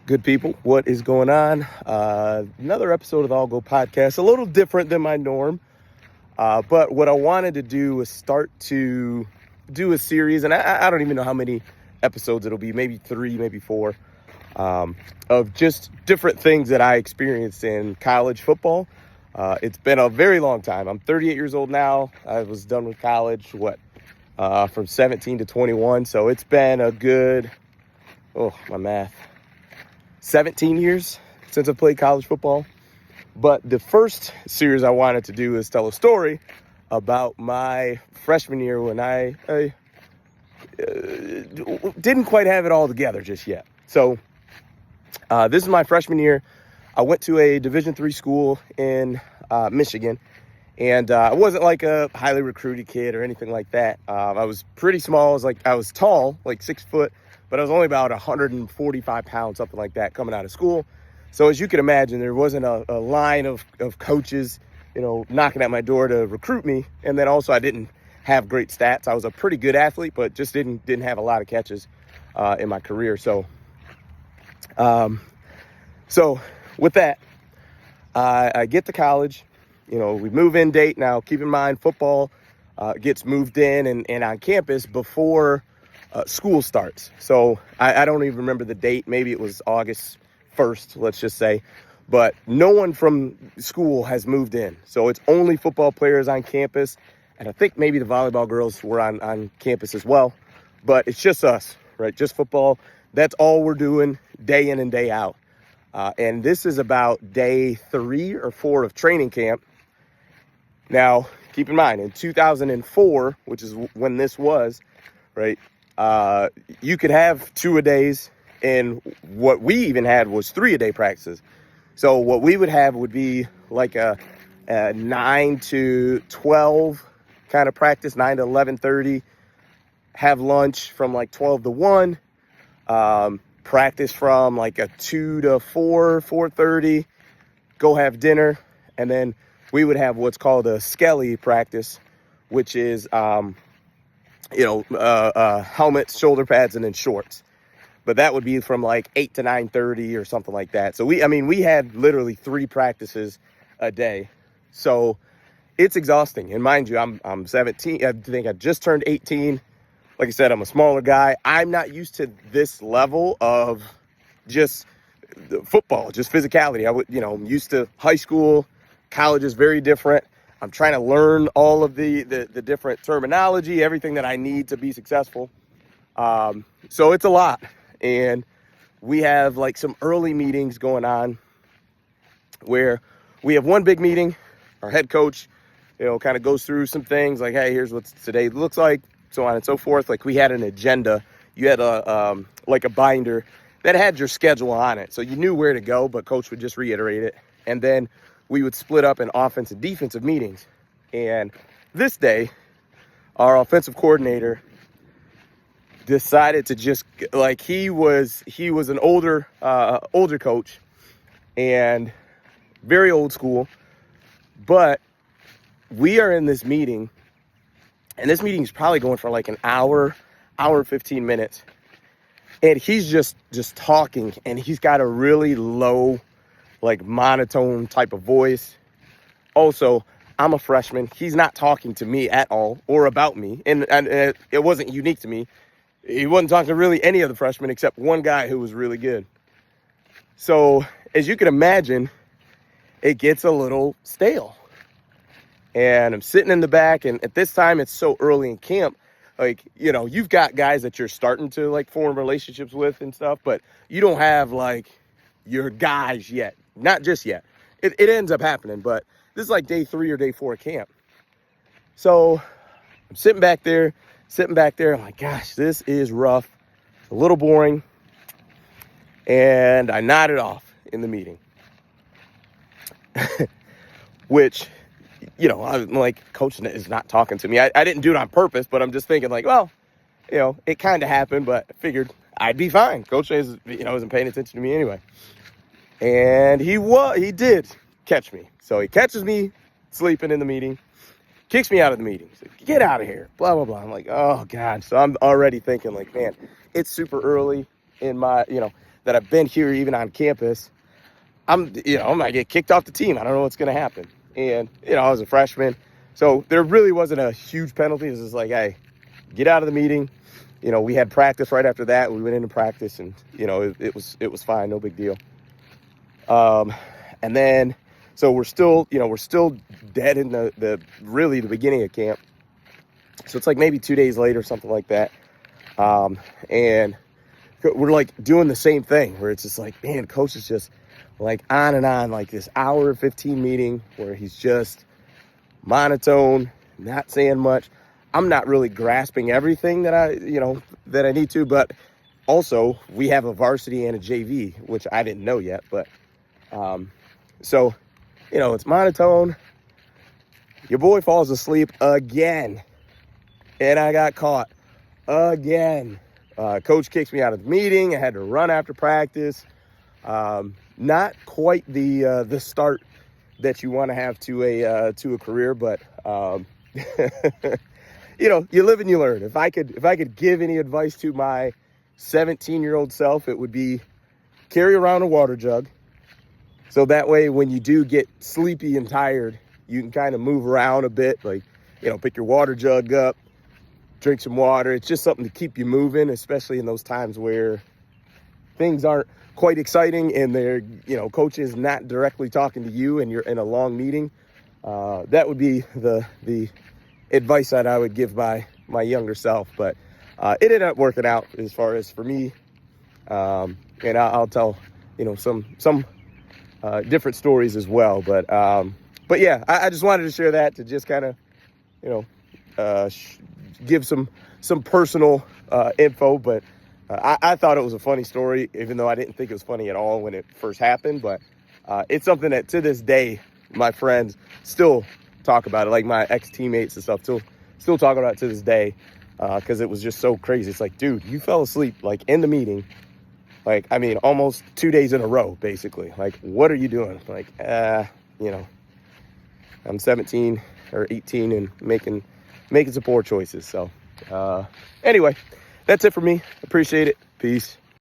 Good people, what is going on? Another episode of the All Go podcast, a little different than my norm. But what I wanted to do was start to do a series, and I don't even know how many episodes it'll be, maybe 3, maybe 4, of just different things that I experienced in college football. It's been a very long time. I'm 38 years old now. I was done with college, from 17 to 21. So it's been a good, my math, 17 years since I played college football. But the first series I wanted to do is tell a story about my freshman year when I didn't quite have it all together just yet. So this is my freshman year. I went to a Division III school in Michigan, and I wasn't like a highly recruited kid or anything like that. I was pretty small. I was tall, like 6 foot, but I was only about 145 pounds, something like that, coming out of school. So as you can imagine, there wasn't a line of coaches, knocking at my door to recruit me. And then also I didn't have great stats. I was a pretty good athlete, but just didn't have a lot of catches in my career. So with that, I get to college. We move in date. Now, keep in mind, football gets moved in and on campus before school starts. So I don't even remember the date. Maybe it was August 1st, let's just say. But no one from school has moved in. So it's only football players on campus. And I think maybe the volleyball girls were on campus as well. But it's just us, right? Just football. That's all we're doing day in and day out. And this is about day 3 or 4 of training camp. Now, keep in mind, in 2004, which is when this was, right, you could have 2-a-days, and what we even had was 3-a-day practices. So what we would have would be like a 9 to 12 kind of practice, 9 to 11:30, have lunch from like 12 to 1, practice from like a 2 to 4:30, go have dinner, and then we would have what's called a skelly practice, which is, helmets, shoulder pads, and then shorts. But that would be from like 8 to 9:30 or something like that. So we had literally 3 practices a day. So it's exhausting. And mind you, I'm 17. I think I just turned 18. Like I said, I'm a smaller guy. I'm not used to this level of just football, just physicality. I'm used to high school. College is very different. I'm trying to learn all of the different terminology, everything that I need to be successful. So it's a lot. And we have like some early meetings going on where we have one big meeting. Our head coach, kind of goes through some things like, hey, here's what today looks like, so on and so forth. Like we had an agenda. You had a binder that had your schedule on it. So you knew where to go, but coach would just reiterate it. And then we would split up in offensive and defensive meetings. And this day, our offensive coordinator decided to just, like, he was an older coach and very old school. But we are in this meeting, and this meeting is probably going for like an hour 15 minutes. And he's just talking, and he's got a really low, like monotone type of voice. Also, I'm a freshman. He's not talking to me at all or about me. And it wasn't unique to me. He wasn't talking to really any of the freshmen except one guy who was really good. So as you can imagine, it gets a little stale. And I'm sitting in the back, and at this time, it's so early in camp. Like, you've got guys that you're starting to like form relationships with and stuff, but you don't have like your guys yet. Not just yet. It ends up happening, but this is like day 3 or day 4 of camp. So I'm sitting back there. I'm like, gosh, this is rough. It's a little boring. And I nodded off in the meeting. Which, I'm like, coach is not talking to me. I didn't do it on purpose, but I'm just thinking like, well, it kind of happened, but I figured I'd be fine. Coach isn't paying attention to me anyway. And he did catch me. So he catches me sleeping in the meeting, kicks me out of the meeting. He's like, get out of here, blah, blah, blah. I'm like, oh, God. So I'm already thinking like, man, it's super early in my, that I've been here, even on campus, I might get kicked off the team. I don't know what's going to happen. And, I was a freshman. So there really wasn't a huge penalty. It was just like, hey, get out of the meeting. We had practice right after that. We went into practice, and, it was fine. No big deal. And then, so we're still dead in the beginning of camp. So it's like maybe 2 days later, something like that. And we're like doing the same thing where it's just like, man, coach is just like on and on, like this hour and 15 meeting where he's just monotone, not saying much. I'm not really grasping everything that I need to, but also we have a varsity and a JV, which I didn't know yet, but, so, it's monotone. Your boy falls asleep again, and I got caught again. Coach kicks me out of the meeting. I had to run after practice. Not quite the start that you want to have to a career, but you live and you learn. If I could give any advice to my 17-year-old self, it would be carry around a water jug. So that way, when you do get sleepy and tired, you can kind of move around a bit, like, pick your water jug up, drink some water. It's just something to keep you moving, especially in those times where things aren't quite exciting and they're, coach is not directly talking to you and you're in a long meeting. That would be the advice that I would give my younger self. But it ended up working out as far as for me. And I'll tell, some different stories as well. But yeah, I just wanted to share that to just kind of, give some personal info. But I thought it was a funny story, even though I didn't think it was funny at all when it first happened. But it's something that to this day, my friends still talk about it, like my ex-teammates and stuff still talk about it to this day, because it was just so crazy. It's like, dude, you fell asleep like in the meeting, like, I mean, almost 2 days in a row, basically. Like, what are you doing? Like, I'm 17 or 18 and making some poor choices. So anyway, that's it for me. Appreciate it. Peace.